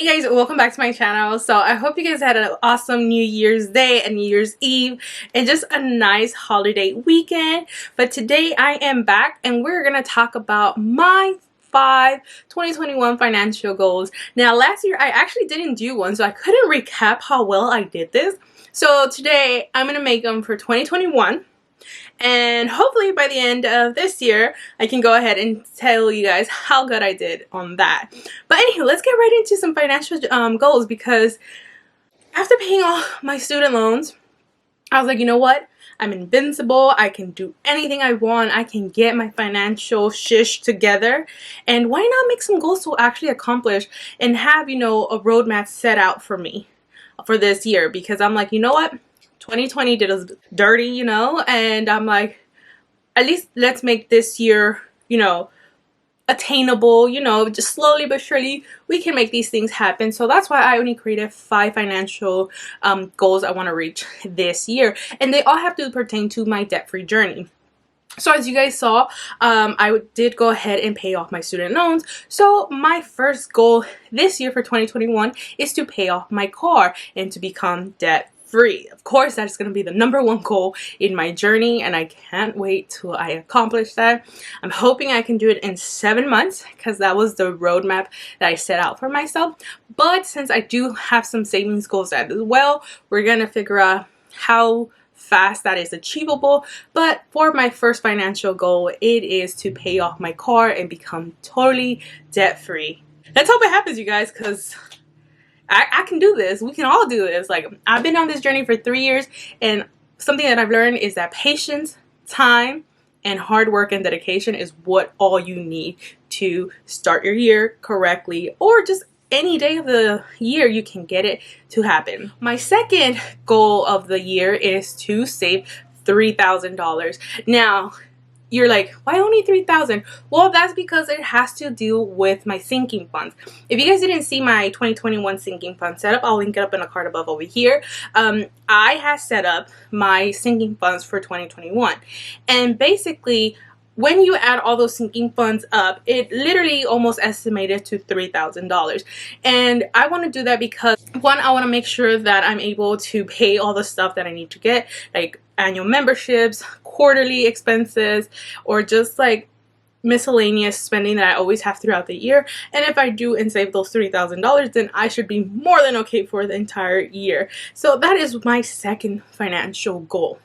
Hey guys, welcome back to my channel. So I hope you guys had an awesome New Year's Day and New Year's Eve and just a nice holiday weekend. But today I am back and we're gonna talk about my 2021 financial goals. Now last year I actually didn't do one, so I couldn't recap how well I did this. So today I'm gonna make them for 2021. And hopefully by the end of this year, I can go ahead and tell you guys how good I did on that. But anyway, let's get right into some financial goals, because after paying off my student loans, I was like, you know what? I'm invincible. I can do anything I want. I can get my financial shish together. And why not make some goals to actually accomplish and have, you know, a roadmap set out for me for this year? Because I'm like, you know what? 2020 did us dirty, you know, and I'm like, at least let's make this year, you know, attainable, you know, just slowly but surely we can make these things happen. So that's why I only created 5 financial goals I want to reach this year, and they all have to pertain to my debt-free journey. So as you guys saw, I did go ahead and pay off my student loans. So my first goal this year for 2021 is to pay off my car and to become debt free. Of course, that's going to be the #1 goal in my journey, and I can't wait till I accomplish that. I'm hoping I can do it in 7 months, because that was the roadmap that I set out for myself. But since I do have some savings goals as well, we're going to figure out how fast that is achievable. But for my first financial goal, it is to pay off my car and become totally debt free. Let's hope it happens, you guys, because I can do this. We can all do this. Like, I've been on this journey for 3 years, and something that I've learned is that patience, time, and hard work and dedication is what all you need to start your year correctly, or just any day of the year you can get it to happen. My second goal of the year is to save $3,000. Now, you're like, why only 3,000? Well, that's because it has to do with my sinking funds. If you guys didn't see my 2021 sinking fund setup, I'll link it up in a card above over here. I have set up my sinking funds for 2021, and basically, when you add all those sinking funds up, it literally almost estimated to $3,000. And I want to do that because, one, I want to make sure that I'm able to pay all the stuff that I need to get, like annual memberships, quarterly expenses, or just like miscellaneous spending that I always have throughout the year. And if I do and save those $3,000, then I should be more than okay for the entire year. So that is my second financial goal.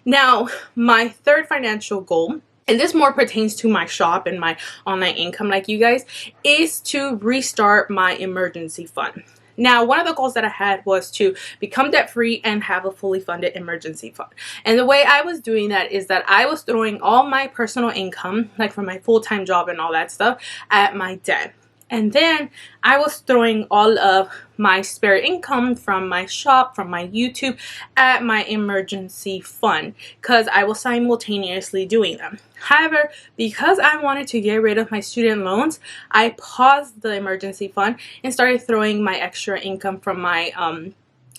Now, my third financial goal, and this more pertains to my shop and my online income like you guys, is to restart my emergency fund. Now, one of the goals that I had was to become debt free and have a fully funded emergency fund. And the way I was doing that is that I was throwing all my personal income, like from my full-time job and all that stuff, at my debt. And then I was throwing all of my spare income from my shop, from my YouTube, at my emergency fund, because I was simultaneously doing them. However, because I wanted to get rid of my student loans, I paused the emergency fund and started throwing my extra income from my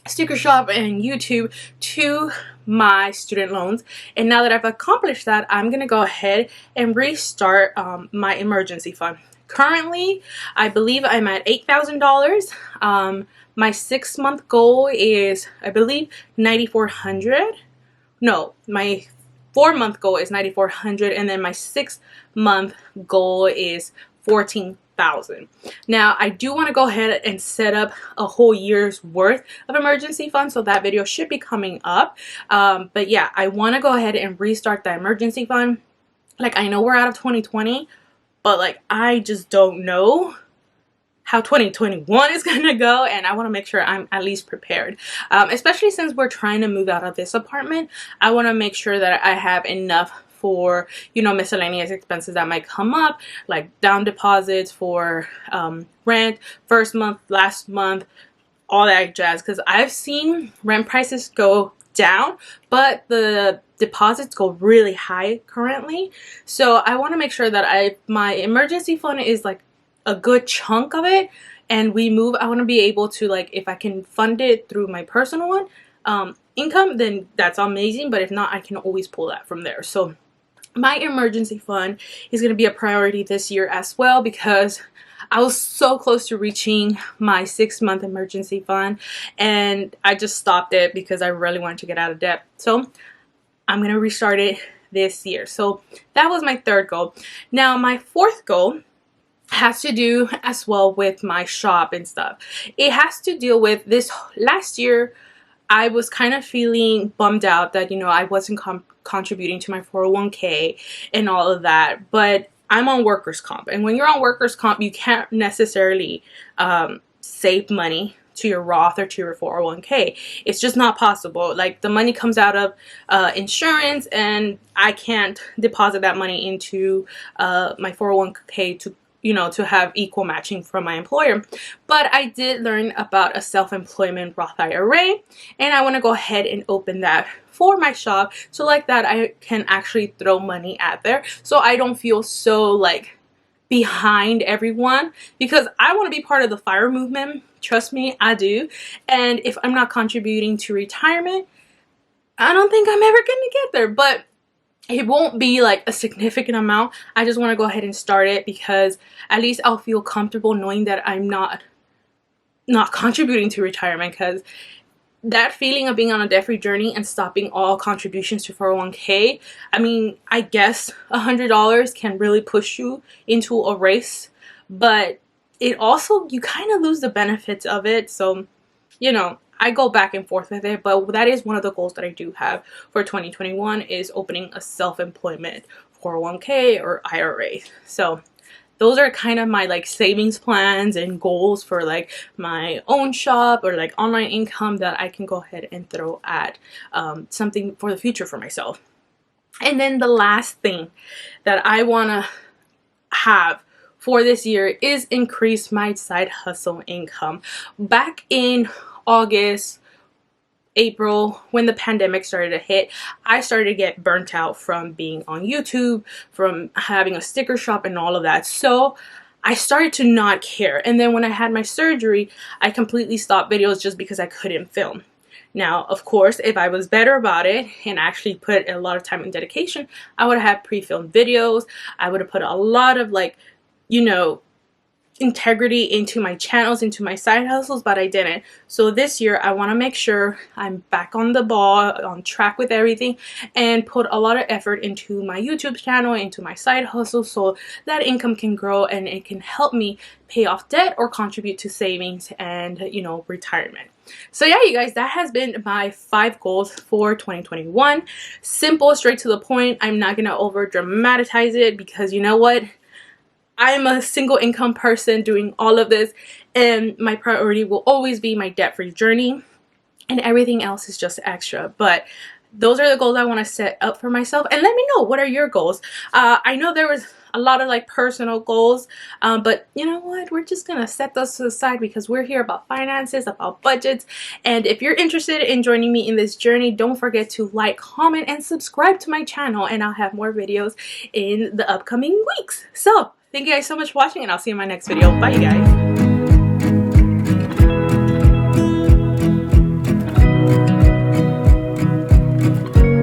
sticker shop and YouTube to my student loans. And now that I've accomplished that, I'm going to go ahead and restart my emergency fund. Currently, I believe I'm at $8,000. My 6-month goal is, I believe, $9,400. No, my 4-month goal is $9,400, and then my 6-month goal is $14,000. Now, I do want to go ahead and set up a whole year's worth of emergency fund, so that video should be coming up. But yeah, I want to go ahead and restart the emergency fund. Like, I know we're out of 2020, but like, I just don't know how 2021 is gonna go, and I want to make sure I'm at least prepared. Especially since we're trying to move out of this apartment, I want to make sure that I have enough for, you know, miscellaneous expenses that might come up, like down deposits for rent, first month, last month, all that jazz. Because I've seen rent prices go down, but the deposits go really high currently. So I want to make sure that my emergency fund is like a good chunk of it, and we move. I want to be able to, like, if I can fund it through my personal one income, then that's amazing. But if not, I can always pull that from there. So my emergency fund is going to be a priority this year as well, because I was so close to reaching my 6-month emergency fund, and I just stopped it because I really wanted to get out of debt. So I'm gonna restart it this year. So that was my third goal. Now my fourth goal has to do as well with my shop and stuff. It has to deal with this. Last year I was kind of feeling bummed out that, you know, I wasn't contributing to my 401k and all of that, but I'm on workers comp, and when you're on workers comp you can't necessarily save money to your Roth or to your 401k. It's just not possible. Like, the money comes out of insurance, and I can't deposit that money into my 401k to, you know, to have equal matching from my employer. But I did learn about a self-employment Roth IRA, and I want to go ahead and open that for my shop, so like that I can actually throw money at there, so I don't feel so like behind everyone, because I want to be part of the FIRE movement. Trust me, I do. And if I'm not contributing to retirement, I don't think I'm ever gonna get there. But it won't be like a significant amount. I just want to go ahead and start it, because at least I'll feel comfortable knowing that I'm not contributing to retirement, because that feeling of being on a debt-free journey and stopping all contributions to 401k, I mean, I guess $100 can really push you into a race, but it also, you kind of lose the benefits of it. So, you know, I go back and forth with it, but that is one of the goals that I do have for 2021, is opening a self-employment 401k or IRA. So those are kind of my like savings plans and goals for like my own shop or like online income that I can go ahead and throw at something for the future for myself. And then the last thing that I want to have for this year is increase my side hustle income. Back in August, April, when the pandemic started to hit, I started to get burnt out from being on YouTube, from having a sticker shop and all of that. So I started to not care. And then when I had my surgery, I completely stopped videos just because I couldn't film. Now, of course, if I was better about it and actually put a lot of time and dedication, I would have pre-filmed videos. I would have put a lot of, like, you know, integrity into my channels, into my side hustles, but I didn't. So this year I want to make sure I'm back on the ball, on track with everything, and put a lot of effort into my YouTube channel, into my side hustle, so that income can grow and it can help me pay off debt or contribute to savings and, you know, retirement. So yeah, you guys, that has been my 5 goals for 2021. Simple, straight to the point. I'm not gonna over dramatize it, because you know what, I'm a single income person doing all of this, and my priority will always be my debt-free journey, and everything else is just extra. But those are the goals I want to set up for myself. And let me know, what are your goals? I know there was a lot of like personal goals, but you know what, we're just gonna set those to the side, because we're here about finances, about budgets. And if you're interested in joining me in this journey, don't forget to like, comment, and subscribe to my channel, and I'll have more videos in the upcoming weeks. So thank you guys so much for watching, and I'll see you in my next video. Bye, you guys.